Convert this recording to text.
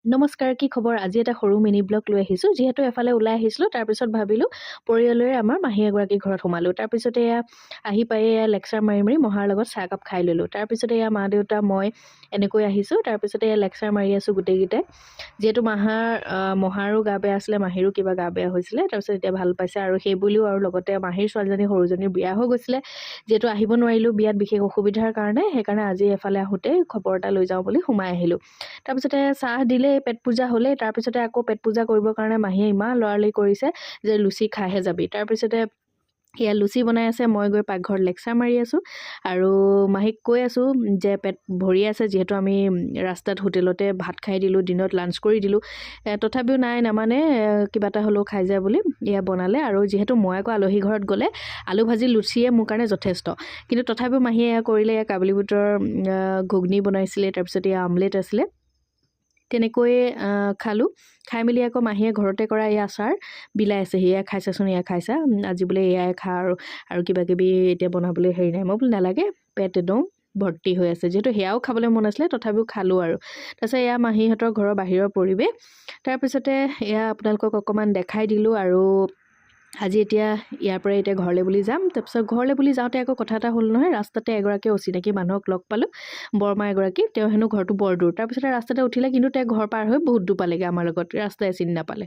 নমস্কাৰ, কি খবৰ? আজি এটা সৰু মিনি ব্লগ লৈ আহিছোঁ। যিহেতু এফালে ওলাই আহিছিলোঁ, তাৰপিছত ভাবিলোঁ পৰিয়ালেৰে আমাৰ মাহী এগৰাকীৰ ঘৰত সোমালোঁ। তাৰপিছতে এয়া আহি পাই এয়া লেকচাৰ মাৰি মাৰি মহাৰ লগত চাহ একাপ খাই ল'লোঁ। তাৰপিছতে এয়া মা দেউতা মই এনেকৈ আহিছোঁ। তাৰপিছতে এয়া লেকচাৰ মাৰি আছোঁ গোটেইকেইটাই। যিহেতু মহাৰো গা বেয়া আছিলে, মাহীৰো কিবা গা বেয়া হৈছিলে। তাৰপিছত এতিয়া ভাল পাইছে আৰু সেই বুলিও আৰু লগতে মাহীৰ ছোৱালীজনী সৰুজনীৰ বিয়া হৈ গৈছিলে। যিহেতু আহিব নোৱাৰিলোঁ বিয়াত বিশেষ অসুবিধাৰ কাৰণে, সেইকাৰণে আজি এফালে আহোঁতে খবৰ এটা লৈ যাওঁ বুলি সোমাই আহিলোঁ। তাৰপিছতে চাহ দিলে, পেট পূজা হ'লে। তাৰপিছতে আকৌ পেট পূজা কৰিবৰ কাৰণে মাহীয়ে ইমান লৰালৰি কৰিছে যে লুচি খাইহে যাবি। তাৰপিছতে এয়া লুচি বনাই আছে, মই গৈ পাকঘৰত লেকচাৰ মাৰি আছোঁ আৰু মাহীক কৈ আছোঁ যে পেট ভৰি আছে, যিহেতু আমি ৰাস্তাত হোটেলতে ভাত খাই দিলোঁ, দিনত লাঞ্চ কৰি দিলোঁ। তথাপিও নাই নামানে, কিবা এটা হ'লেও খাই যায় বুলি এয়া বনালে। আৰু যিহেতু মই আকৌ আলহী ঘৰত গ'লে আলু ভাজি লুচিয়ে মোৰ কাৰণে যথেষ্ট, কিন্তু তথাপিও মাহীয়ে এয়া কৰিলে। এয়া কাবুলী বুটৰ ঘুগনি বনাইছিলে, তাৰপিছত এয়া আমলেট আছিলে। তেনেকৈ খালোঁ। খাই মেলি আকৌ মাহীয়ে ঘৰতে কৰা এই আচাৰ বিলাই আছে। এয়া খাইছাচোন, এয়া খাইছা, আজি বোলে এয়াই খা আৰু কিবা কিবি এতিয়া বনাবলৈ হেৰি নাই। মই বোলো নালাগে, পেট একদম ভৰ্তি হৈ আছে। যিহেতু সেয়াও খাবলৈ মন আছিলে, তথাপিও খালোঁ আৰু। তাৰপিছত এয়া মাহীহঁতৰ ঘৰৰ বাহিৰৰ পৰিৱেশ। তাৰপিছতে এয়া আপোনালোকক অকণমান দেখাই দিলোঁ আৰু আজি এতিয়া ইয়াৰ পৰা এতিয়া ঘৰলৈ বুলি যাম। তাৰপিছত ঘৰলৈ বুলি যাওঁতে আকৌ কথা এটা হ'ল নহয়, ৰাস্তাতে এগৰাকী অচিনাকি মানুহক লগ পালোঁ, বৰমা এগৰাকী। তেওঁ হেনো ঘৰটো বৰ দূৰ। তাৰপিছতে ৰাস্তাতে উঠিলে, কিন্তু তেওঁ ঘৰ পাৰ হৈ বহুত দূৰ পালেগৈ আমাৰ লগত, ৰাস্তাই চিনি নাপালে।